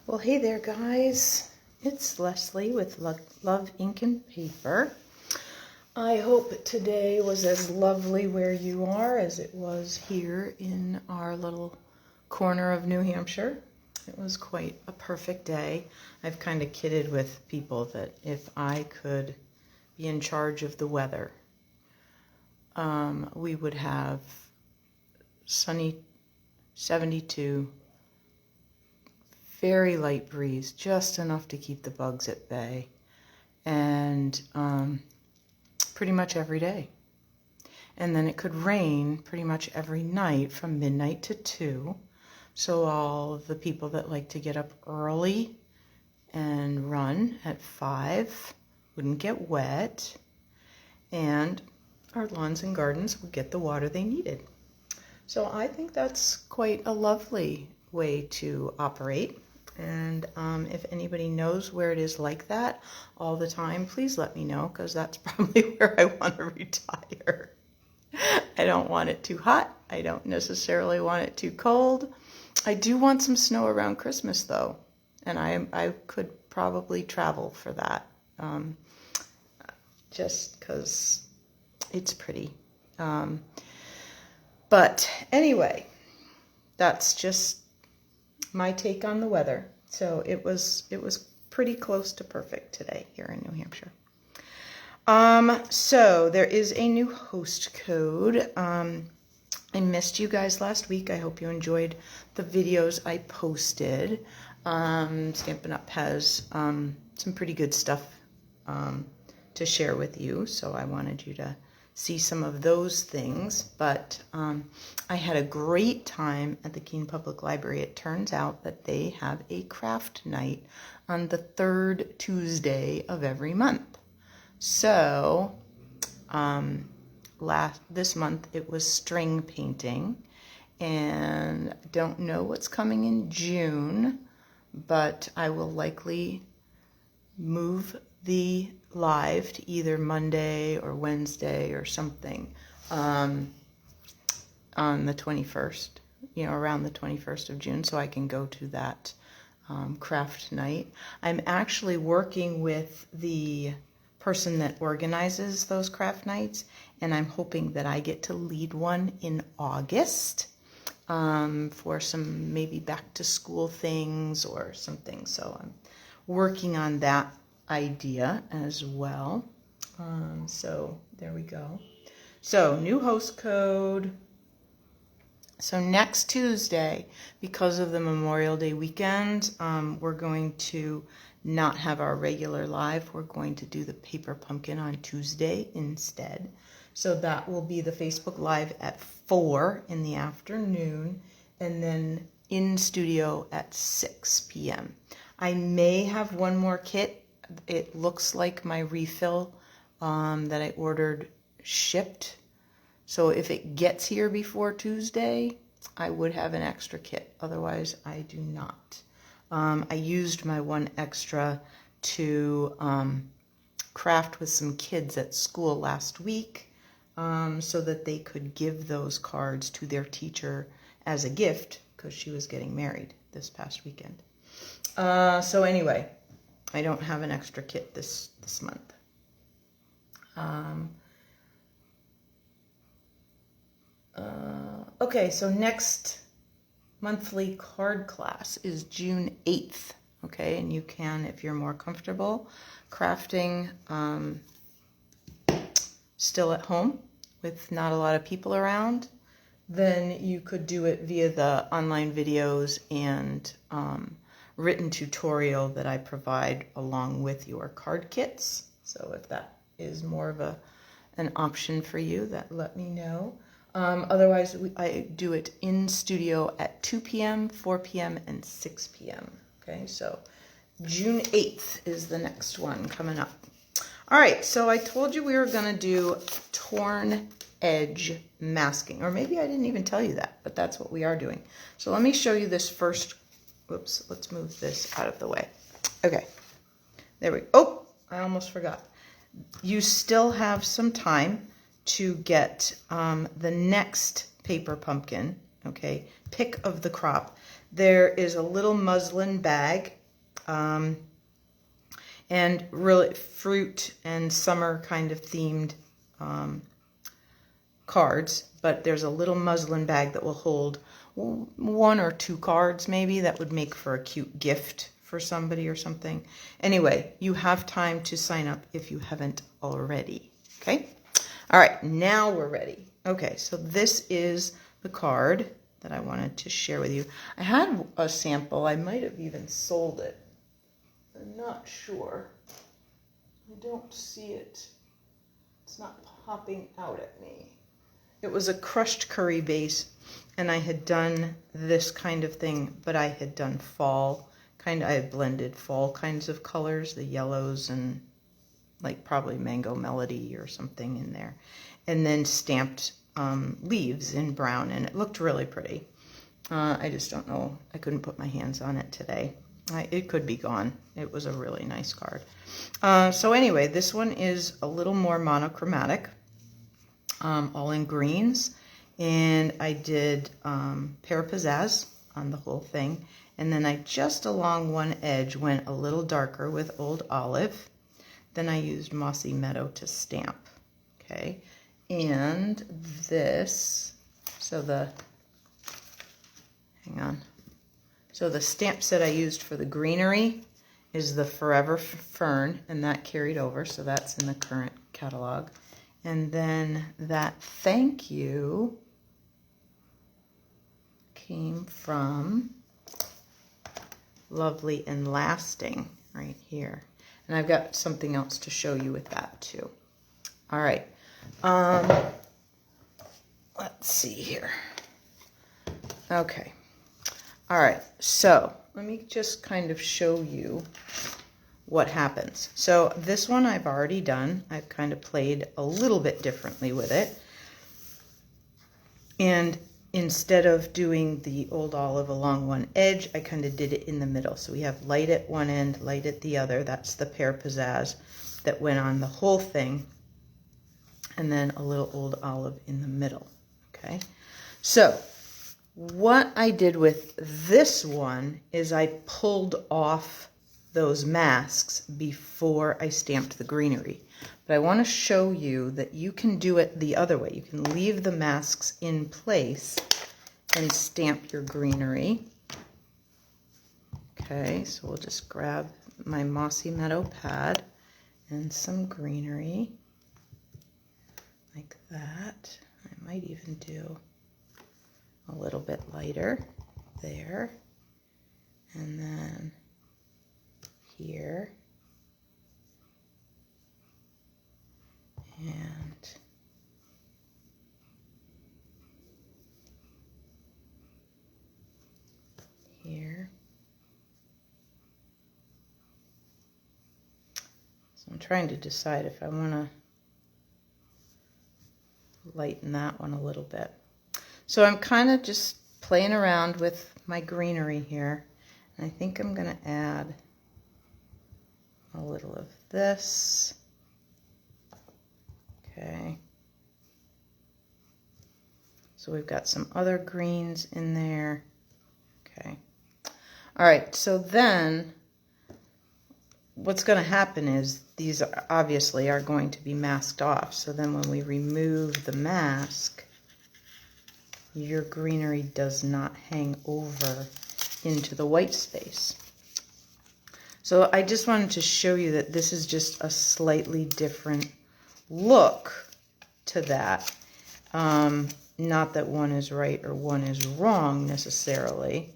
Well, hey there, guys. It's Leslie with Love, Ink, and Paper. I hope today was as lovely where you are as it was here in our little corner of New Hampshire. It was quite a perfect day. I've kind of kidded with people that if I could be in charge of the weather, we would have sunny 72, very light breeze, just enough to keep the bugs at bay, and pretty much every day. And then it could rain pretty much every night from midnight to 2, so all of the people that like to get up early and run at 5 wouldn't get wet, and our lawns and gardens would get the water they needed. So I think that's quite a lovely way to operate. And if anybody knows where it is like that all the time, please let me know, because that's probably where I want to retire. I don't want it too hot. I don't necessarily want it too cold. I do want some snow around Christmas, though, and I could probably travel for that, just because it's pretty. But anyway, that's just my take on the weather. So it was pretty close to perfect today here in New Hampshire. So there is a new host code. I missed you guys last week. I hope you enjoyed the videos I posted. Stampin' Up! Has some pretty good stuff to share with you, so I wanted you to see some of those things. But I had a great time at the Keene Public Library. It turns out that they have a craft night on the third Tuesday of every month. So this month it was string painting, and I don't know what's coming in June, but I will likely move the live to either Monday or Wednesday or something on the 21st, around the 21st of June, so I can go to that craft night. I'm actually working with the person that organizes those craft nights, and I'm hoping that I get to lead one in August for some maybe back to school things or something. So I'm working on that idea as well. So there we go. So new host code. So next Tuesday, because of the Memorial Day weekend, we're going to not have our regular live. We're going to do the paper pumpkin on Tuesday instead. So that will be the Facebook Live at 4 in the afternoon, and then in studio at 6 p.m. I may have one more kit. It looks like my refill that I ordered shipped. So if it gets here before Tuesday, I would have an extra kit. Otherwise, I do not. I used my one extra to craft with some kids at school last week so that they could give those cards to their teacher as a gift, because she was getting married this past weekend. So anyway, I don't have an extra kit this month. Okay, so next monthly card class is June 8th, okay? And you can, if you're more comfortable crafting still at home with not a lot of people around, then you could do it via the online videos and written tutorial that I provide along with your card kits. So if that is more of an option for you, let me know. Otherwise, I do it in studio at 2 p.m., 4 p.m., and 6 p.m. Okay, so June 8th is the next one coming up. All right, so I told you we were going to do torn edge masking, or maybe I didn't even tell you that, but that's what we are doing. So let me show you this first. Whoops, let's move this out of the way. Okay, there we go. Oh, I almost forgot. You still have some time to get the next paper pumpkin okay? Pick of the crop. There is a little muslin bag, and really fruit and summer kind of themed cards, but there's a little muslin bag that will hold 1 or 2 cards maybe that would make for a cute gift for somebody or something. Anyway, you have time to sign up if you haven't already, okay? All right, now we're ready. Okay, so this is the card that I wanted to share with you. I had a sample. I might have even sold it. I'm not sure. I don't see it. It's not popping out at me. It was a crushed curry base, and I had done this kind of thing, but I had done fall kind. I had blended fall kinds of colors, the yellows and like probably Mango Melody or something in there, and then stamped leaves in brown, and it looked really pretty. I just don't know. I couldn't put my hands on it today. It could be gone. It was a really nice card. So anyway, this one is a little more monochromatic, all in greens, and I did Pear Pizzazz on the whole thing, and then I just along one edge went a little darker with Old Olive. Then I used Mossy Meadow to stamp, okay? And this, so the stamp set I used for the greenery is the Forever Fern, and that carried over, so that's in the current catalog. And then that thank you came from Lovely and Lasting right here. And I've got something else to show you with that too. All right. Let's see here. Okay. All right. So let me just kind of show you what happens. So this one I've already done. I've kind of played a little bit differently with it. And instead of doing the Old Olive along one edge, I kind of did it in the middle. So we have light at one end, light at the other. That's the Pear Pizzazz that went on the whole thing. And then a little Old Olive in the middle, okay? So what I did with this one is I pulled off those masks before I stamped the greenery. But I want to show you that you can do it the other way. You can leave the masks in place and stamp your greenery. Okay, so we'll just grab my Mossy Meadow pad and some greenery like that. I might even do a little bit lighter there, and then here, and here. So I'm trying to decide if I want to lighten that one a little bit. So I'm kind of just playing around with my greenery here, and I think I'm going to add a little of this. Okay. So we've got some other greens in there. Okay. All right, so then what's going to happen is these obviously are going to be masked off. So then when we remove the mask, your greenery does not hang over into the white space. So I just wanted to show you that this is just a slightly different look to that. Not that one is right or one is wrong necessarily,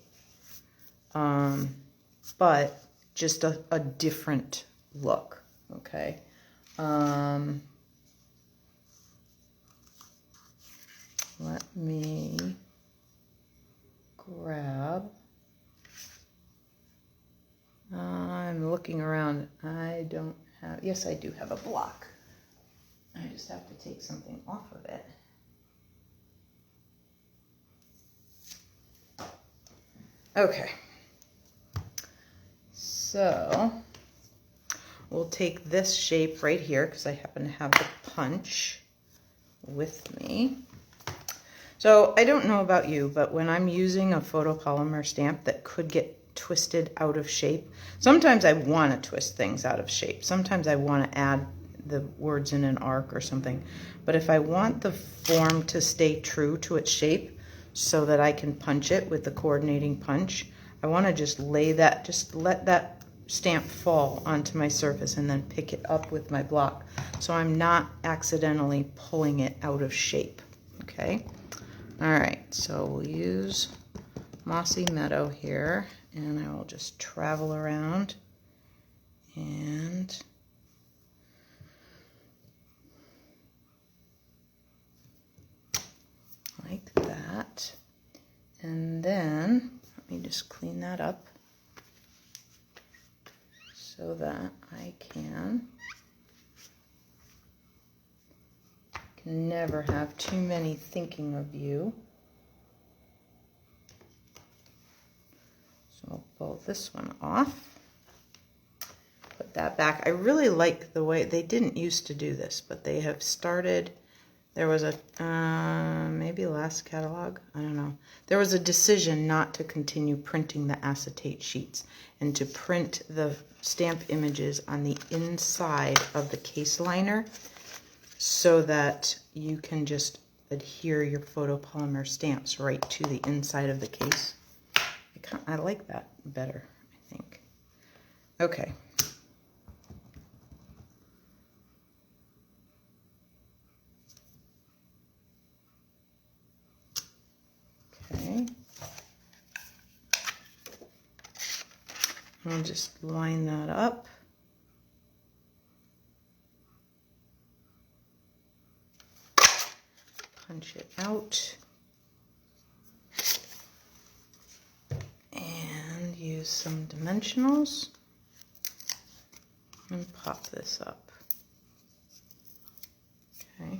but just a different look, okay? Let me grab, I'm looking around, I don't have, yes I do have a block. I just have to take something off of it. Okay, so we'll take this shape right here because I happen to have the punch with me. So I don't know about you, but when I'm using a photopolymer stamp that could get twisted out of shape, sometimes I want to twist things out of shape. Sometimes I want to add the words in an arc or something. But if I want the form to stay true to its shape so that I can punch it with the coordinating punch, I want to just let that stamp fall onto my surface and then pick it up with my block so I'm not accidentally pulling it out of shape. Okay? All right, so we'll use Mossy Meadow here, and I will just travel around and like that. And then let me just clean that up so that I can never have too many thinking of you. So I'll pull this one off, put that back. I really like the way they didn't used to do this, but they have started. There was a, maybe last catalog, I don't know. There was a decision not to continue printing the acetate sheets and to print the stamp images on the inside of the case liner so that you can just adhere your photopolymer stamps right to the inside of the case. I like that better, I think. Okay. Okay. I'll just line that up. Punch it out. And use some dimensionals and pop this up. Okay.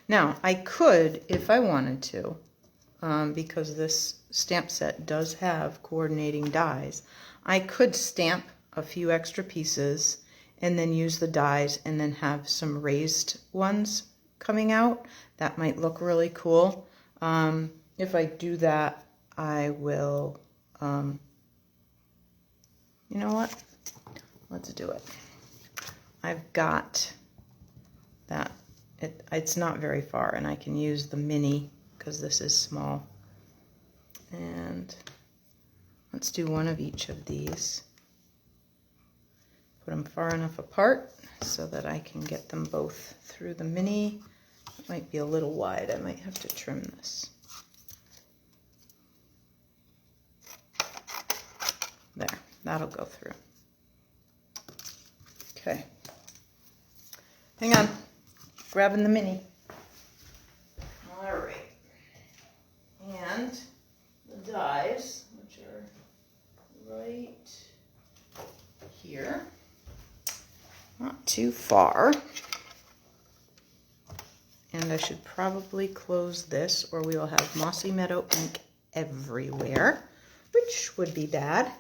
Now, I could, if I wanted to, because this stamp set does have coordinating dies, I could stamp a few extra pieces and then use the dies and then have some raised ones coming out. That might look really cool. If I do that, I will, you know what? Let's do it. I've got that. It's not very far, and I can use the mini because this is small. And let's do one of each of these. Put them far enough apart so that I can get them both through the mini. It might be a little wide. I might have to trim this. There, that'll go through. Okay. Hang on. Grabbing the mini. All right. And the dies, which are right here. Not too far. And I should probably close this or we will have Mossy Meadow ink everywhere, which would be bad. I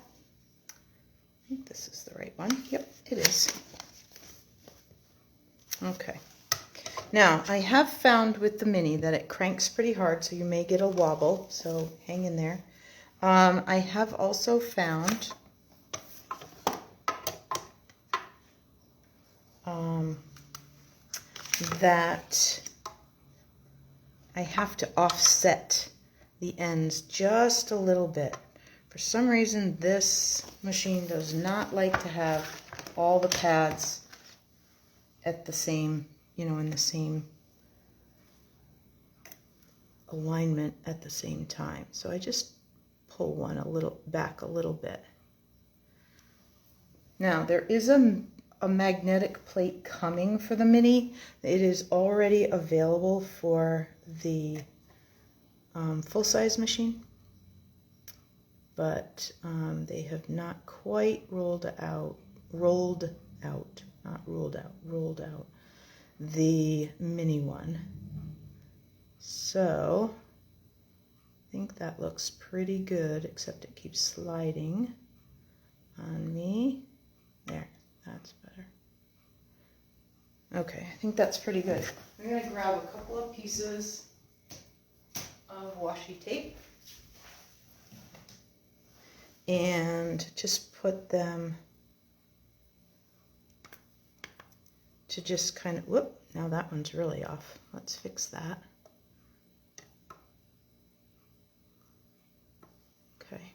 think this is the right one. Yep, it is. Okay. Now, I have found with the mini that it cranks pretty hard, so you may get a wobble, so hang in there. I have also found that I have to offset the ends just a little bit. For some reason, this machine does not like to have all the pads at the same, you know, in the same alignment at the same time. So I just pull one a little back a little bit. Now there is a magnetic plate coming for the mini. It is already available for the full-size machine, but they have not quite rolled out, the mini one. So I think that looks pretty good, except it keeps sliding on me. There, that's better. Okay, I think that's pretty good. I'm going to grab a couple of pieces of washi tape and just put them to just kind of, whoop, now that one's really off. Let's fix that. Okay.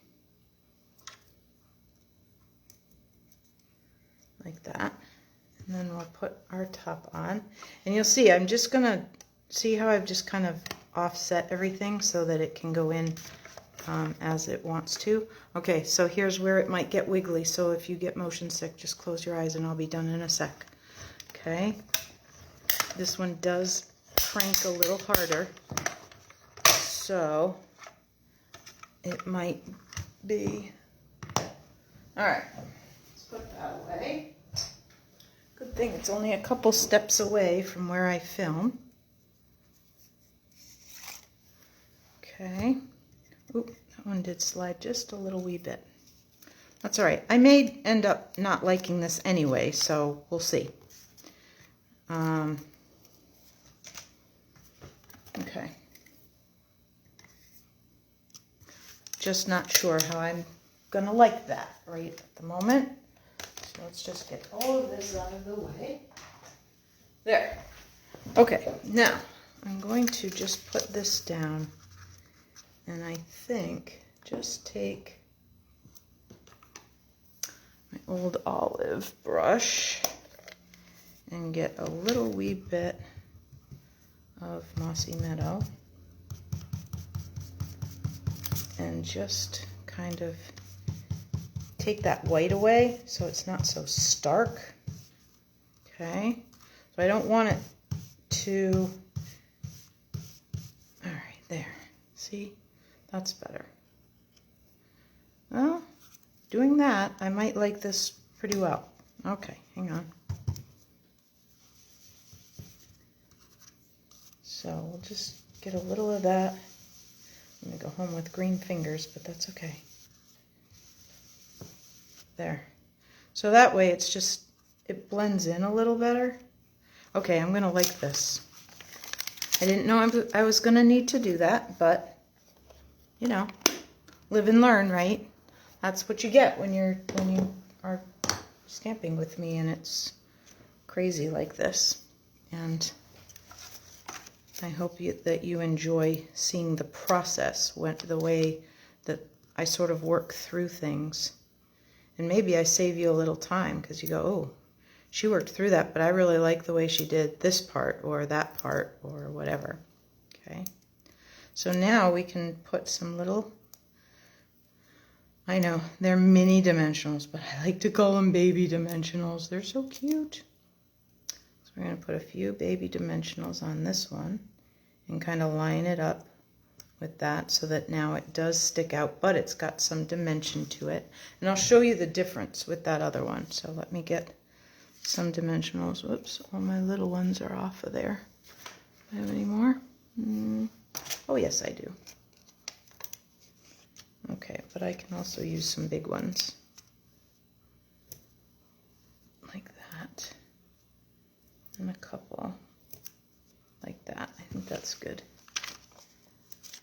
Like that. And then we'll put our top on. And you'll see, I'm just gonna see how I've just kind of offset everything so that it can go in as it wants to. Okay, so here's where it might get wiggly. So if you get motion sick, just close your eyes and I'll be done in a sec. Okay, this one does crank a little harder, so it might be. All right, let's put that away. Good thing it's only a couple steps away from where I film. Okay. Oop, that one did slide just a little wee bit. That's all right. I may end up not liking this anyway, so we'll see. Okay. Just not sure how I'm gonna like that right at the moment. So let's just get all of this out of the way. There. Okay, now I'm going to just put this down, and I think just take my old olive brush and get a little wee bit of Mossy Meadow and just kind of take that white away so it's not so stark. Okay, so I don't want it to, all right, there, see, that's better. Well, doing that, I might like this pretty well. Okay, hang on. So we'll just get a little of that. I'm gonna go home with green fingers, but that's okay. There. So that way it's just, it blends in a little better. Okay, I'm gonna like this. I didn't know I was gonna need to do that, but you know, live and learn, right? That's what you get when you are stamping with me and it's crazy like this. And I hope that you enjoy seeing the process, the way that I sort of work through things. And maybe I save you a little time because you go, oh, she worked through that, but I really like the way she did this part or that part or whatever. Okay. So now we can put some little, I know they're mini dimensionals, but I like to call them baby dimensionals. They're so cute. So we're going to put a few baby dimensionals on this one and kind of line it up with that so that now it does stick out, but it's got some dimension to it. And I'll show you the difference with that other one. So let me get some dimensionals. Whoops, all my little ones are off of there. Do I have any more? Oh, yes, I do. Okay, but I can also use some big ones. Like that. And a couple like that. I think that's good.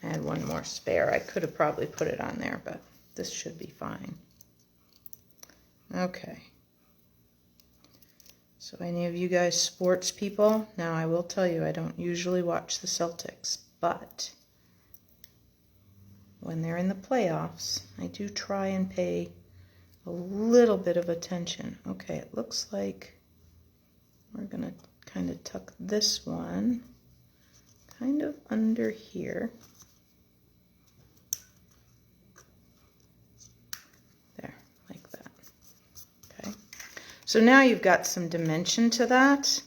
I had one more spare. I could have probably put it on there, but this should be fine. Okay. So any of you guys sports people, now I will tell you I don't usually watch the Celtics, but when they're in the playoffs, I do try and pay a little bit of attention. Okay, it looks like we're going to kind of tuck this one kind of under here. There, like that. Okay. So now you've got some dimension to that,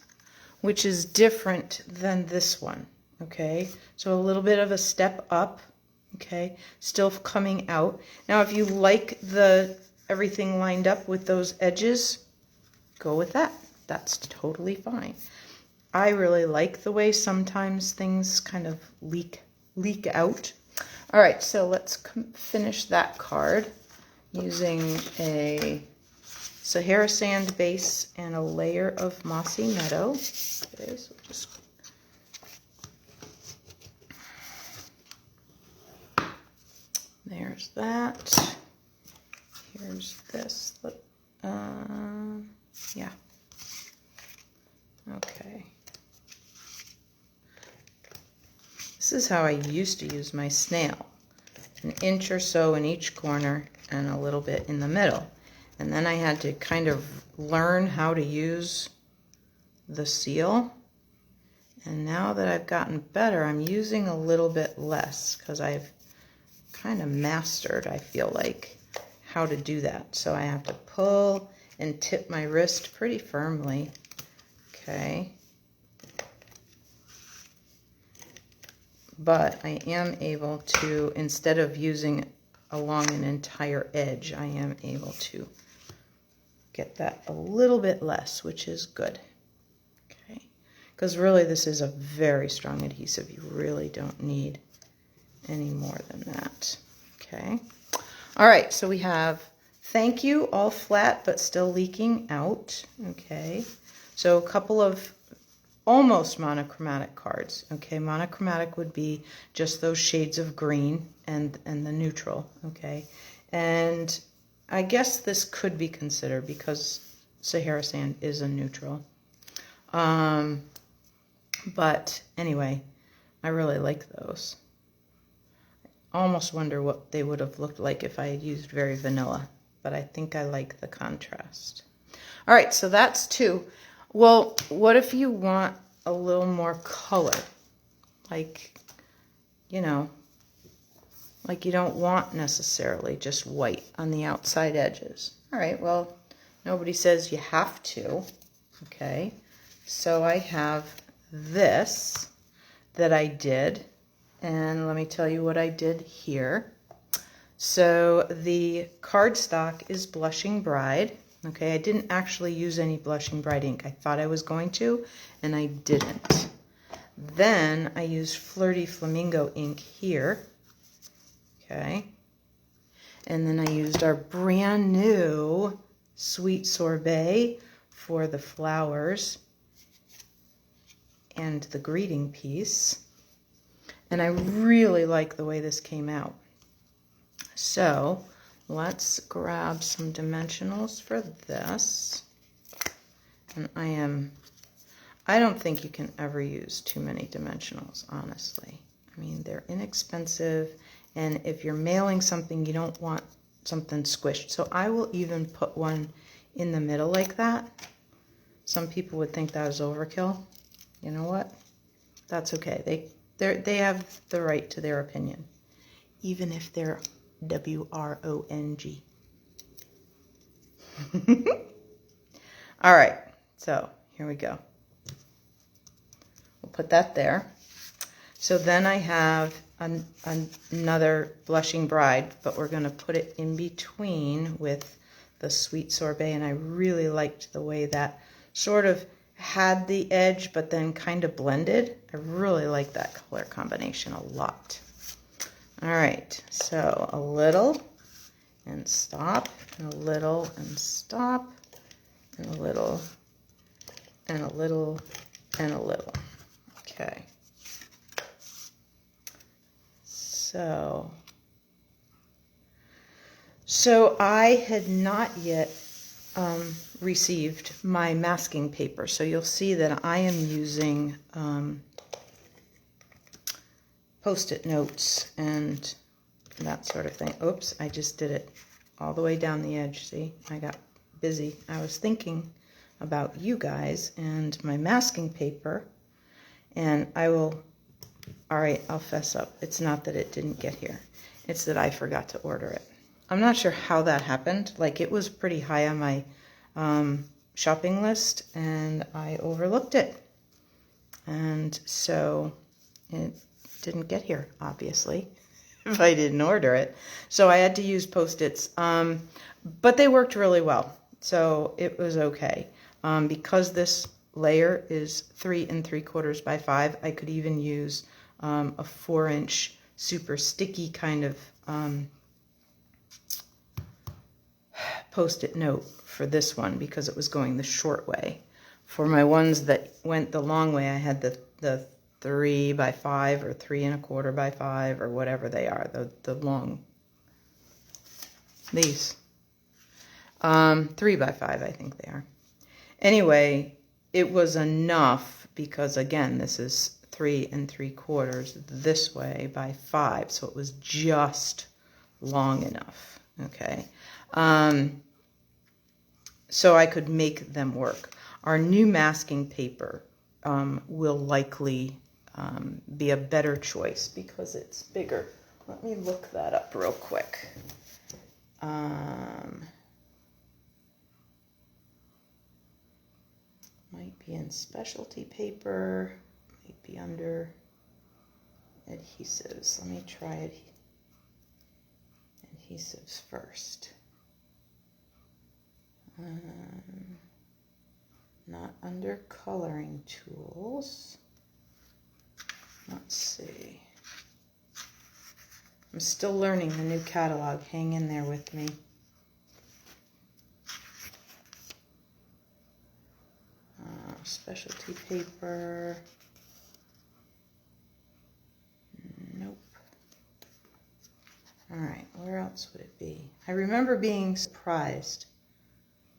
which is different than this one. Okay, so a little bit of a step up. okay? Still coming out. Now, if you like everything lined up with those edges, go with that. That's totally fine. I really like the way sometimes things kind of leak out. All right, so let's finish that card using a Sahara Sand base and a layer of Mossy Meadow. Okay, so just there's that. Here's this. Yeah. Okay. This is how I used to use my snail. An inch or so in each corner and a little bit in the middle. And then I had to kind of learn how to use the seal. And now that I've gotten better, I'm using a little bit less because I've kind of mastered, I feel like, how to do that. So I have to pull and tip my wrist pretty firmly. Okay. But I am able to, instead of using along an entire edge, I am able to get that a little bit less, which is good. Okay. Because really this is a very strong adhesive. You really don't need any more than that. Okay. All right, so we have thank you, all flat but still leaking out. Okay. So a couple of almost monochromatic cards. Okay, monochromatic would be just those shades of green and the neutral. Okay, and I guess this could be considered because Sahara Sand is a neutral. But anyway, I really like those. I almost wonder what they would have looked like if I had used very vanilla, but I think I like the contrast. All right, so that's two. Well, what if you want a little more color? Like, you know, like you don't want necessarily just white on the outside edges. All right, well, nobody says you have to. Okay, so I have this that I did, and let me tell you what I did here. So the cardstock is Blushing Bride. Okay, I didn't actually use any Blushing Bride ink. I thought I was going to, and I didn't. Then I used Flirty Flamingo ink here. Okay. And then I used our brand new Sweet Sorbet for the flowers and the greeting piece. And I really like the way this came out. So let's grab some dimensionals for this. And I don't think you can ever use too many dimensionals, honestly. I mean, they're inexpensive, and if you're mailing something, you don't want something squished. So I will even put one in the middle like that. Some people would think that was overkill. You know what? That's okay. They have the right to their opinion, even if they're WRONG. All right, so here we go. We'll put that there. So then I have another Blushing Bride, but we're going to put it in between with the Sweet Sorbet, and I really liked the way that sort of had the edge but then kind of blended. I really like that color combination a lot. All right, so a little and stop, and a little and stop, and a little and a little and a little. Okay. So I had not yet received my masking paper. So you'll see that I am using Post-it notes and that sort of thing. Oops, I just did it all the way down the edge. See, I got busy. I was thinking about you guys and my masking paper, and all right, I'll fess up. It's not that it didn't get here. It's that I forgot to order it. I'm not sure how that happened. Like, it was pretty high on my shopping list, and I overlooked it. And so it didn't get here, obviously, if I didn't order it. So I had to use Post-its, but they worked really well. So it was okay. Because this layer is 3 3/4 by 5, I could even use a 4-inch super sticky kind of Post-it note for this one because it was going the short way. For my ones that went the long way, I had the 3 by 5 or 3 1/4 by 5 or whatever they are, the long, these 3 by 5 I think they are. Anyway, it was enough because again this is 3 3/4 this way by 5, so it was just long enough. Okay, so I could make them work. Our new masking paper will likely be a better choice because it's bigger. Let me look that up real quick. Might be in specialty paper, might be under adhesives. Let me try adhesives first. Not under coloring tools. Let's see. I'm still learning the new catalog. Hang in there with me. Specialty paper. Nope. All right, where else would it be? I remember being surprised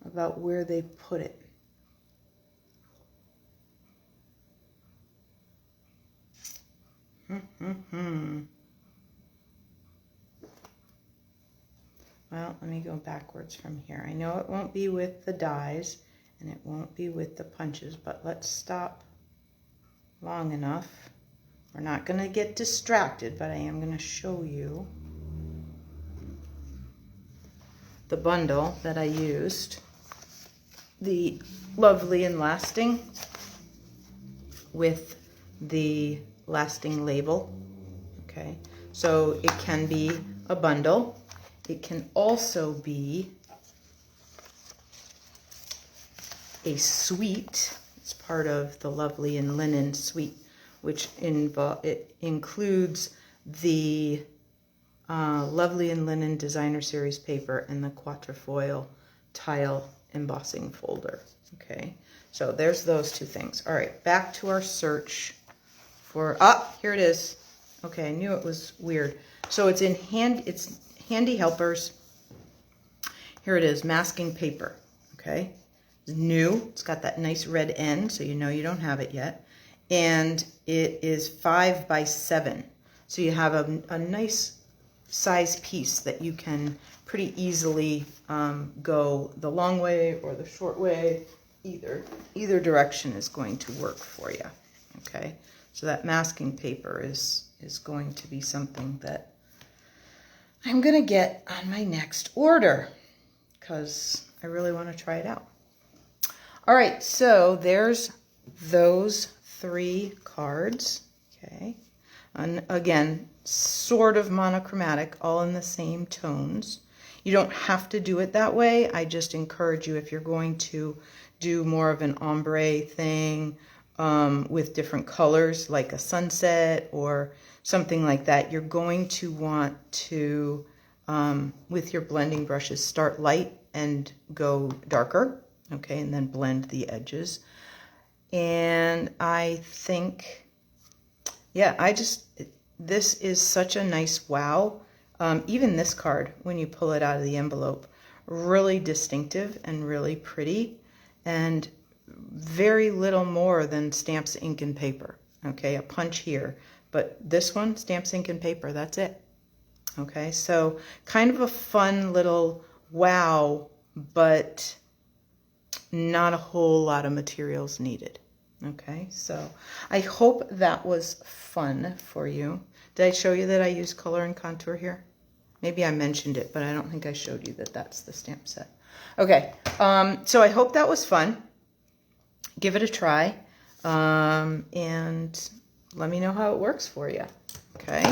about where they put it. Well, let me go backwards from here. I know it won't be with the dies and it won't be with the punches, but let's stop long enough. We're not going to get distracted, but I am going to show you the bundle that I used, the Lovely and Lasting with the lasting label. Okay, so it can be a bundle. It can also be a suite. It's part of the Lovely and Linen suite, which it includes the Lovely and Linen Designer Series paper and the Quatrefoil tile embossing folder. Okay, so there's those two things. All right, back to our search for, here it is. Okay, I knew it was weird. So it's it's Handy Helpers. Here it is, masking paper. Okay, it's new. It's got that nice red end, so you know you don't have it yet. And it is 5 by 7. So you have a nice size piece that you can pretty easily go the long way or the short way. Either direction is going to work for you. Okay, so that masking paper is going to be something that I'm going to get on my next order because I really want to try it out. All right, so there's those 3 cards. Okay, and again, sort of monochromatic, all in the same tones. You don't have to do it that way. I just encourage you, if you're going to do more of an ombre thing with different colors, like a sunset or something like that, you're going to want to, with your blending brushes, start light and go darker, okay, and then blend the edges. And I think, yeah, this is such a nice wow. Even this card, when you pull it out of the envelope, really distinctive and really pretty, and very little more than stamps, ink, and paper. Okay, a punch here, but this one, stamps, ink, and paper, that's it. Okay, so kind of a fun little wow, but not a whole lot of materials needed. Okay, so I hope that was fun for you. Did I show you that I use color and contour here? Maybe I mentioned it, but I don't think I showed you that that's the stamp set. Okay, so I hope that was fun. Give it a try, and let me know how it works for you. Okay,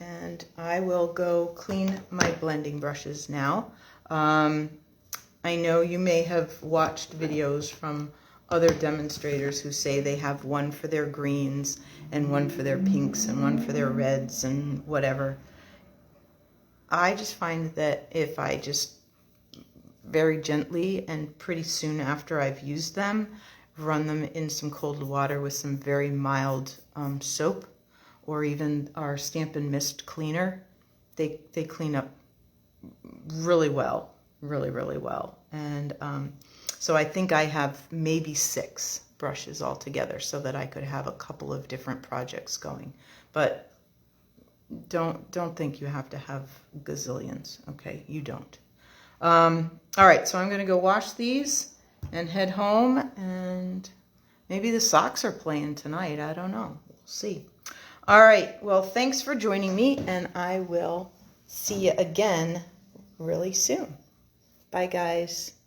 and I will go clean my blending brushes now. I know you may have watched videos from other demonstrators who say they have one for their greens and one for their pinks and one for their reds and whatever. I just find that if I just very gently and pretty soon after I've used them, run them in some cold water with some very mild soap, or even our Stampin' Mist cleaner, they clean up really well, really well. And so I think I have maybe 6 brushes altogether so that I could have a couple of different projects going. But don't think you have to have gazillions, okay? You don't. All right, so I'm going to go wash these and head home, and maybe the Sox are playing tonight. I don't know. We'll see. All right, well, thanks for joining me, and I will see you again really soon. Bye, guys.